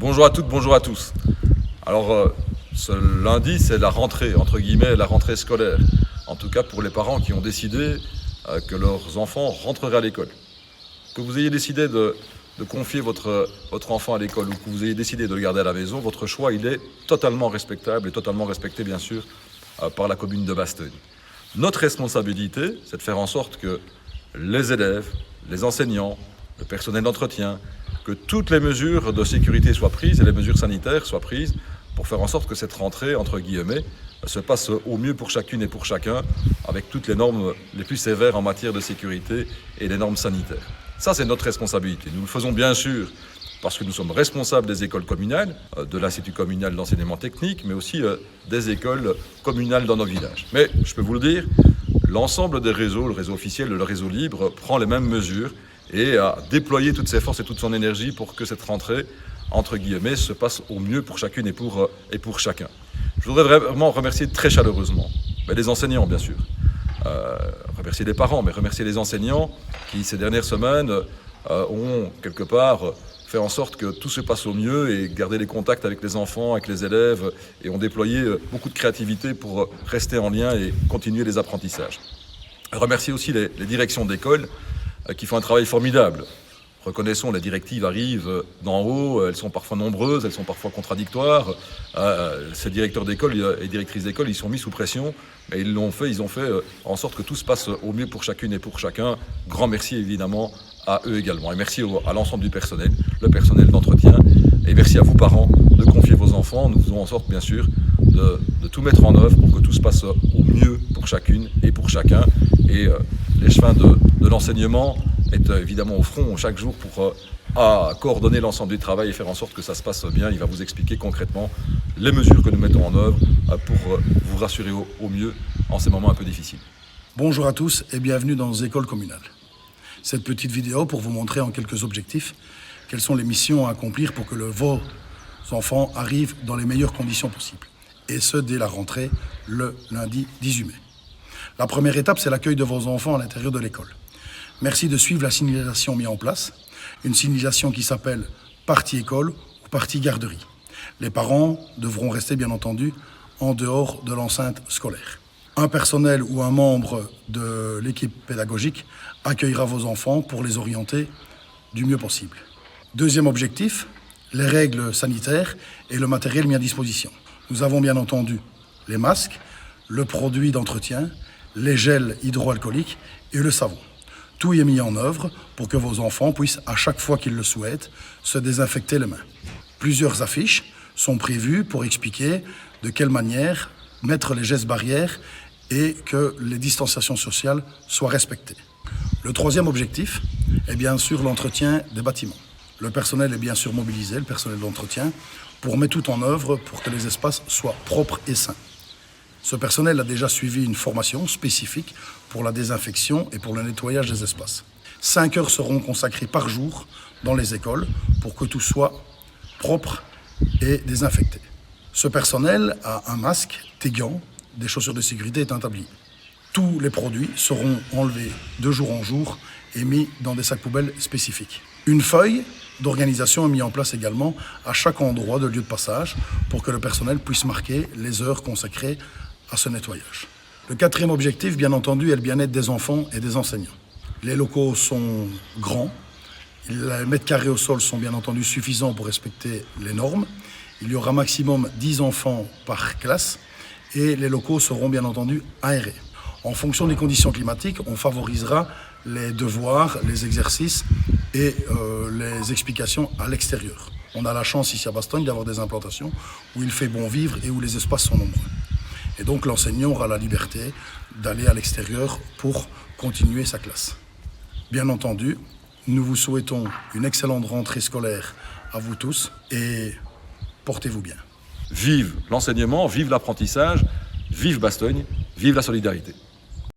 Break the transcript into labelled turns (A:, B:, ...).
A: Bonjour à toutes, bonjour à tous. Alors, ce lundi, c'est la rentrée, entre guillemets, la rentrée scolaire. En tout cas, pour les parents qui ont décidé que leurs enfants rentreraient à l'école. Que vous ayez décidé de confier votre enfant à l'école ou que vous ayez décidé de le garder à la maison, votre choix, il est totalement respectable et totalement respecté, bien sûr, par la commune de Bastogne. Notre responsabilité, c'est de faire en sorte que les élèves, les enseignants, le personnel d'entretien, que toutes les mesures de sécurité soient prises et les mesures sanitaires soient prises pour faire en sorte que cette rentrée, entre guillemets, se passe au mieux pour chacune et pour chacun, avec toutes les normes les plus sévères en matière de sécurité et les normes sanitaires. Ça, c'est notre responsabilité. Nous le faisons bien sûr parce que nous sommes responsables des écoles communales, de l'Institut communal d'enseignement technique, mais aussi des écoles communales dans nos villages. Mais je peux vous le dire, l'ensemble des réseaux, le réseau officiel, le réseau libre, prend les mêmes mesures et a déployé toutes ses forces et toute son énergie pour que cette rentrée, entre guillemets, se passe au mieux pour chacune et pour chacun. Je voudrais vraiment remercier très chaleureusement les enseignants, bien sûr, remercier les parents, mais remercier les enseignants qui, ces dernières semaines, ont quelque part fait en sorte que tout se passe au mieux et garder les contacts avec les enfants, avec les élèves, et ont déployé beaucoup de créativité pour rester en lien et continuer les apprentissages. Remercier aussi les directions d'école qui font un travail formidable. Reconnaissons, les directives arrivent d'en haut, elles sont parfois nombreuses, elles sont parfois contradictoires. Ces directeurs d'école et directrices d'école, ils sont mis sous pression, mais ils ont fait en sorte que tout se passe au mieux pour chacune et pour chacun. Grand merci évidemment à eux également. Et merci à l'ensemble du personnel, le personnel d'entretien. Et merci à vous parents de confier vos enfants. Nous faisons en sorte bien sûr de tout mettre en œuvre pour que tout se passe au mieux pour chacune et pour chacun. Et l'échevin de l'enseignement est évidemment au front chaque jour pour coordonner l'ensemble du travail et faire en sorte que ça se passe bien. Il va vous expliquer concrètement les mesures que nous mettons en œuvre pour vous rassurer au mieux en ces moments un peu difficiles.
B: Bonjour à tous et bienvenue dans Écoles communales. Cette petite vidéo pour vous montrer en quelques objectifs quelles sont les missions à accomplir pour que vos enfants arrivent dans les meilleures conditions possibles. Et ce, dès la rentrée, le lundi 18 mai. La première étape, c'est l'accueil de vos enfants à l'intérieur de l'école. Merci de suivre la signalisation mise en place, une signalisation qui s'appelle partie école ou partie garderie. Les parents devront rester bien entendu en dehors de l'enceinte scolaire. Un personnel ou un membre de l'équipe pédagogique accueillera vos enfants pour les orienter du mieux possible. Deuxième objectif, les règles sanitaires et le matériel mis à disposition. Nous avons bien entendu les masques, le produit d'entretien, les gels hydroalcooliques et le savon. Tout est mis en œuvre pour que vos enfants puissent, à chaque fois qu'ils le souhaitent, se désinfecter les mains. Plusieurs affiches sont prévues pour expliquer de quelle manière mettre les gestes barrières et que les distanciations sociales soient respectées. Le troisième objectif est bien sûr l'entretien des bâtiments. Le personnel est bien sûr mobilisé, le personnel d'entretien, pour mettre tout en œuvre pour que les espaces soient propres et sains. Ce personnel a déjà suivi une formation spécifique pour la désinfection et pour le nettoyage des espaces. 5 heures seront consacrées par jour dans les écoles pour que tout soit propre et désinfecté. Ce personnel a un masque, des gants, des chaussures de sécurité et un tablier. Tous les produits seront enlevés de jour en jour et mis dans des sacs poubelles spécifiques. Une feuille d'organisation est mise en place également à chaque endroit de lieu de passage pour que le personnel puisse marquer les heures consacrées à ce nettoyage. Le quatrième objectif, bien entendu, est le bien-être des enfants et des enseignants. Les locaux sont grands, les mètres carrés au sol sont bien entendu suffisants pour respecter les normes. Il y aura maximum 10 enfants par classe et les locaux seront bien entendu aérés. En fonction des conditions climatiques, on favorisera les devoirs, les exercices et les explications à l'extérieur. On a la chance ici à Bastogne d'avoir des implantations où il fait bon vivre et où les espaces sont nombreux. Et donc l'enseignant aura la liberté d'aller à l'extérieur pour continuer sa classe. Bien entendu, nous vous souhaitons une excellente rentrée scolaire à vous tous et portez-vous bien.
A: Vive l'enseignement, vive l'apprentissage, vive Bastogne, vive la solidarité.